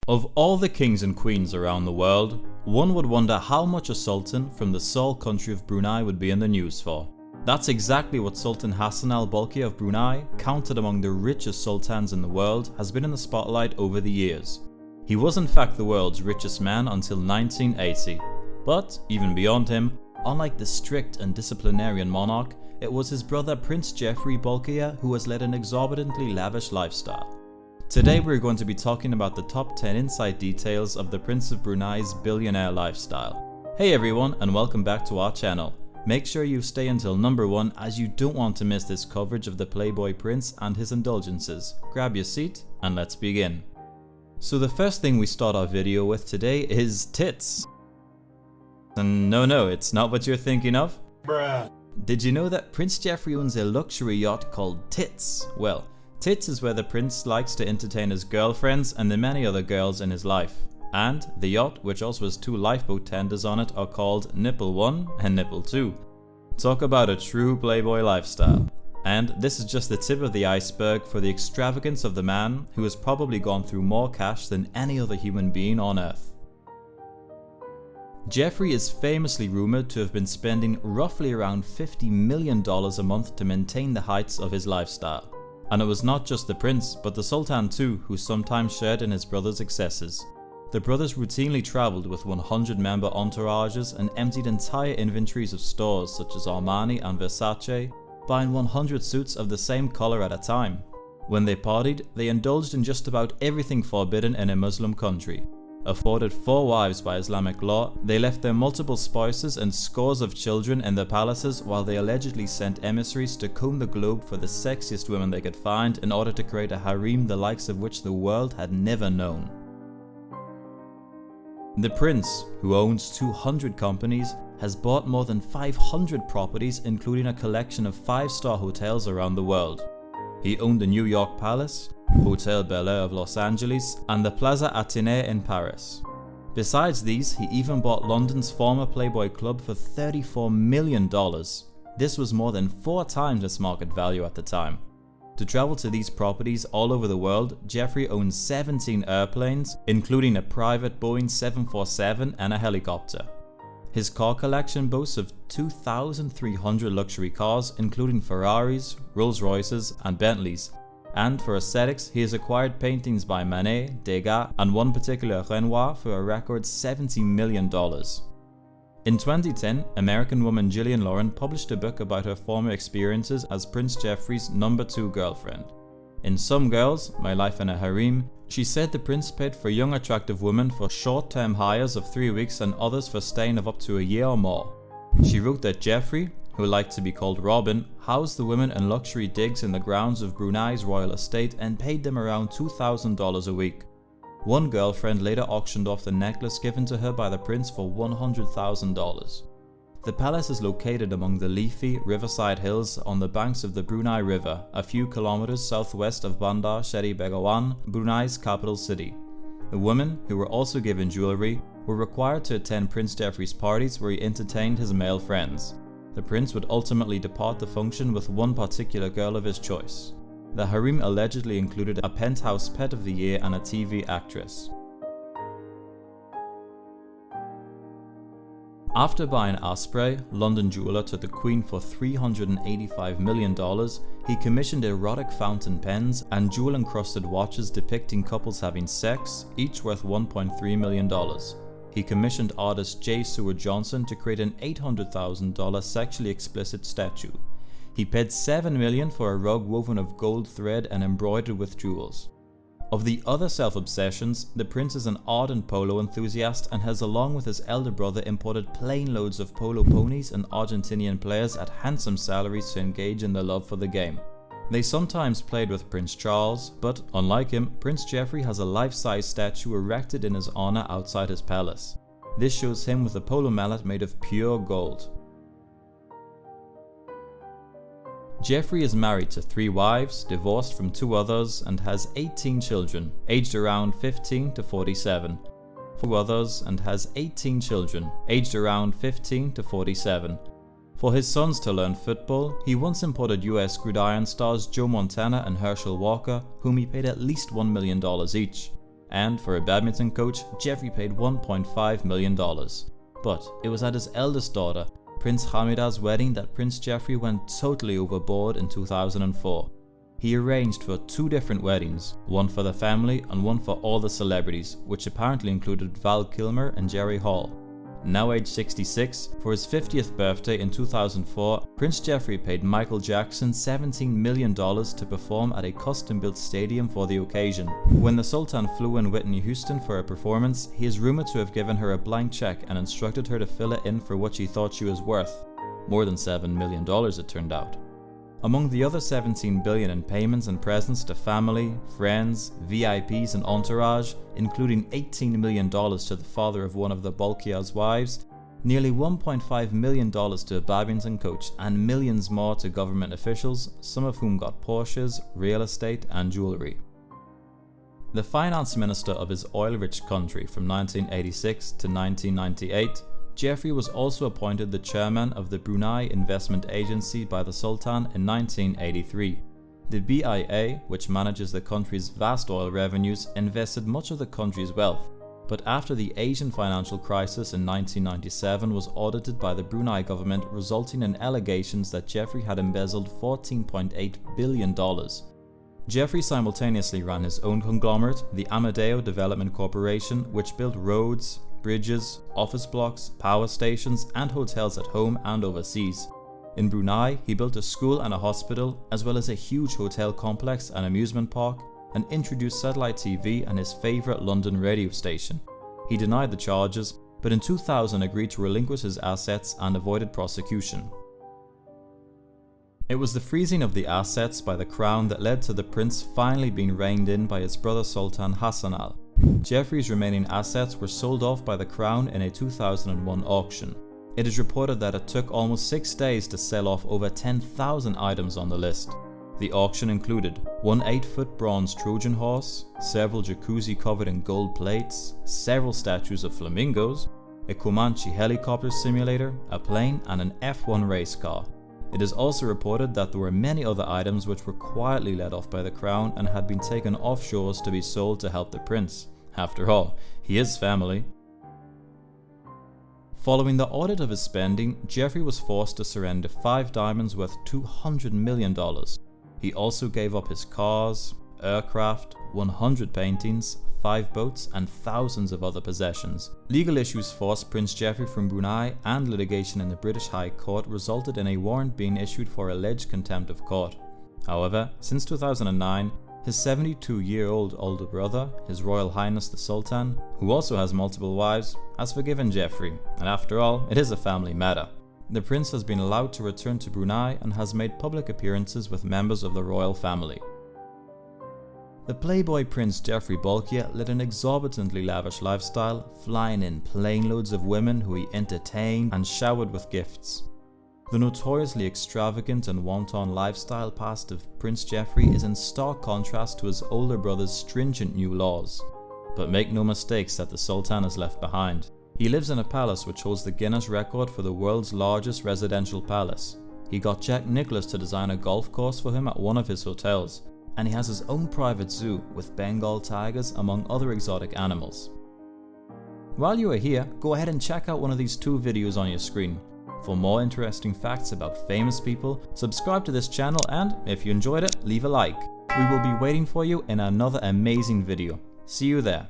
Of all the kings and queens around the world, one would wonder how much a sultan from the sole country of Brunei would be in the news for. That's exactly what Sultan Hassanal Bolkiah of Brunei, counted among the richest sultans in the world, has been in the spotlight over the years. He was in fact the world's richest man until 1980. But even beyond him, unlike the strict and disciplinarian monarch, it was his brother Prince Jefri Bolkiah who has led an exorbitantly lavish lifestyle. Today we're going to be talking about the top 10 inside details of the Prince of Brunei's billionaire lifestyle. Hey everyone, and welcome back to our channel. Make sure you stay until number 1 as you don't want to miss this coverage of the Playboy Prince and his indulgences. Grab your seat and let's begin. So the first thing we start our video with today is tits. And no, it's not what you're thinking of. Bruh. Did you know that Prince Jefri owns a luxury yacht called Tits? Well, Tits is where the prince likes to entertain his girlfriends and the many other girls in his life. And the yacht, which also has 2 lifeboat tenders on it, are called Nipple 1 and Nipple 2. Talk about a true playboy lifestyle. And this is just the tip of the iceberg for the extravagance of the man who has probably gone through more cash than any other human being on earth. Jefri is famously rumoured to have been spending roughly around $50 million a month to maintain the heights of his lifestyle. And it was not just the prince, but the Sultan too, who sometimes shared in his brother's excesses. The brothers routinely travelled with 100-member entourages and emptied entire inventories of stores such as Armani and Versace, buying 100 suits of the same colour at a time. When they partied, they indulged in just about everything forbidden in a Muslim country. Afforded 4 wives by Islamic law, they left their multiple spouses and scores of children in their palaces while they allegedly sent emissaries to comb the globe for the sexiest women they could find in order to create a harem the likes of which the world had never known. The prince, who owns 200 companies, has bought more than 500 properties, including a collection of 5-star hotels around the world. He owned the New York Palace, Hotel Bel Air of Los Angeles, and the Plaza Athénée in Paris. Besides these, he even bought London's former Playboy Club for $34 million. This was more than 4 times its market value at the time. To travel to these properties all over the world, Jefri owns 17 airplanes, including a private Boeing 747 and a helicopter. His car collection boasts of 2,300 luxury cars, including Ferraris, Rolls-Royces and Bentleys. And for aesthetics, he has acquired paintings by Manet, Degas and one particular Renoir for a record $70 million. In 2010, American woman Gillian Lauren published a book about her former experiences as Prince Jefri's number 2 girlfriend. In Some Girls, My Life in a Harem, she said the prince paid for young attractive women for short-term hires of 3 weeks and others for staying of up to a year or more. She wrote that Jefri, who liked to be called Robin, housed the women in luxury digs in the grounds of Brunei's royal estate and paid them around $2,000 a week. One girlfriend later auctioned off the necklace given to her by the prince for $100,000. The palace is located among the leafy riverside hills on the banks of the Brunei River, a few kilometers southwest of Bandar Seri Begawan, Brunei's capital city. The women, who were also given jewellery, were required to attend Prince Jefri's parties where he entertained his male friends. The prince would ultimately depart the function with one particular girl of his choice. The harem allegedly included a penthouse pet of the year and a TV actress. After buying Asprey, London jeweller to the Queen for $385 million, he commissioned erotic fountain pens and jewel-encrusted watches depicting couples having sex, each worth $1.3 million. He commissioned artist J. Seward Johnson to create an $800,000 sexually explicit statue. He paid $7 million for a rug woven of gold thread and embroidered with jewels. Of the other self-obsessions, the prince is an ardent polo enthusiast and has, along with his elder brother, imported plane loads of polo ponies and Argentinian players at handsome salaries to engage in their love for the game. They sometimes played with Prince Charles, but unlike him, Prince Jefri has a life-size statue erected in his honor outside his palace. This shows him with a polo mallet made of pure gold. Jefri is married to 3 wives, divorced from 2 others, and has 18 children, aged around 15 to 47. 4 others and has 18 children, aged around 15 to 47. For his sons to learn football, he once imported US gridiron stars Joe Montana and Herschel Walker, whom he paid at least $1 million each. and for a badminton coach, Jefri paid $1.5 million. But it was at his eldest daughter, Prince Hamida's wedding that Prince Jefri went totally overboard in 2004. He arranged for 2 different weddings, one for the family and one for all the celebrities, which apparently included Val Kilmer and Jerry Hall. Now aged 66, for his 50th birthday in 2004, Prince Jefri paid Michael Jackson $17 million to perform at a custom-built stadium for the occasion. When the Sultan flew in Whitney Houston for a performance, he is rumored to have given her a blank check and instructed her to fill it in for what she thought she was worth. More than $7 million it turned out. Among the other $17 billion in payments and presents to family, friends, VIPs and entourage, including $18 million to the father of one of the Bolkiah's wives, nearly $1.5 million to a badminton coach, and millions more to government officials, some of whom got Porsches, real estate and jewellery. The finance minister of his oil-rich country from 1986 to 1998, Jefri was also appointed the chairman of the Brunei Investment Agency by the Sultan in 1983. The BIA, which manages the country's vast oil revenues, invested much of the country's wealth, but after the Asian financial crisis in 1997 was audited by the Brunei government, resulting in allegations that Jefri had embezzled $14.8 billion. Jefri simultaneously ran his own conglomerate, the Amadeo Development Corporation, which built roads, bridges, office blocks, power stations and hotels at home and overseas. In Brunei, he built a school and a hospital, as well as a huge hotel complex and amusement park, and introduced satellite TV and his favourite London radio station. He denied the charges, but in 2000 agreed to relinquish his assets and avoided prosecution. It was the freezing of the assets by the crown that led to the prince finally being reined in by his brother Sultan Hassanal. Jefri's remaining assets were sold off by the crown in a 2001 auction. It is reported that it took almost 6 days to sell off over 10,000 items on the list. The auction included one 8-foot bronze Trojan horse, several jacuzzi covered in gold plates, several statues of flamingos, a Comanche helicopter simulator, a plane and an F1 race car. It is also reported that there were many other items which were quietly let off by the crown and had been taken offshores to be sold to help the prince. After all, he is family. Following the audit of his spending, Jefri was forced to surrender 5 diamonds worth $200 million. He also gave up his cars, aircraft, 100 paintings, 5 boats and thousands of other possessions. Legal issues forced Prince Jefri from Brunei, and litigation in the British High Court resulted in a warrant being issued for alleged contempt of court. However, since 2009, his 72-year-old older brother, His Royal Highness the Sultan, who also has multiple wives, has forgiven Jefri, and after all, it is a family matter. The prince has been allowed to return to Brunei and has made public appearances with members of the royal family. The playboy Prince Jefri Bolkiah led an exorbitantly lavish lifestyle, flying in plane loads of women who he entertained and showered with gifts. The notoriously extravagant and wanton lifestyle past of Prince Jefri is in stark contrast to his older brother's stringent new laws. But make no mistakes that the Sultan is left behind. He lives in a palace which holds the Guinness record for the world's largest residential palace. He got Jack Nicklaus to design a golf course for him at one of his hotels, and he has his own private zoo with Bengal tigers among other exotic animals. While you are here, go ahead and check out one of these 2 videos on your screen. For more interesting facts about famous people, subscribe to this channel, and if you enjoyed it, leave a like. We will be waiting for you in another amazing video. See you there.